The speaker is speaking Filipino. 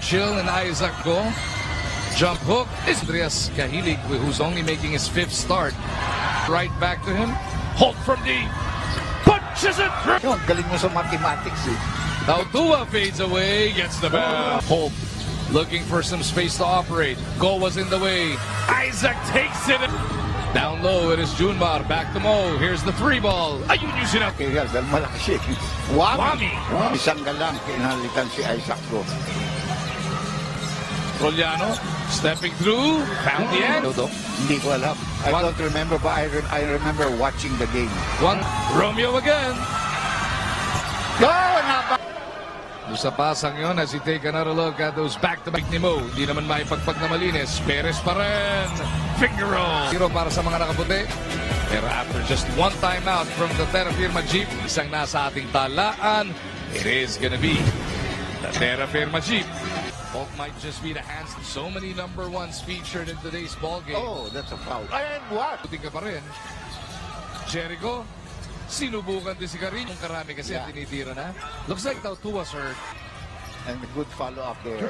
chill and Isaac go. Jump hook is Andreas Cahilig, who's only making his 5th start. Right back to him. Holt from deep. Punches it through. Yung galing mo sa mathematics eh. Tautua fades away, gets the ball. Holt looking for some space to operate. Goal was in the way. Isaac takes it. Down low, it is Junmar. Back to Mo. Here's the 3 ball. Ayun yung sinap. Kaya dahil malaki siya. Wami. Isang galang kinalitan si Isaac Go. Roliano stepping through. Found the end. Hindi ko alam. I don't remember, but I remember watching the game. One. Romeo again. Go! Napa! Sa pasang yun, as you take another look at those back-to-back ni Mo, hindi naman maipagpag na malinis. Perez pa rin. Finger roll. Zero para sa mga nakaputi. Pero after just one timeout from the Terra Firma Jeep, isang nasa ating talaan, it is gonna be the Terra Firma Jeep. Hulk might just be the hands. So many number ones featured in today's ball game. Oh, that's a foul. And what? Puting ka pa rin. Jericho, sinubukan din si Karin. Yung karami kasi Yeah. tinitira na. Looks like Tautua, sir. And a good follow-up there.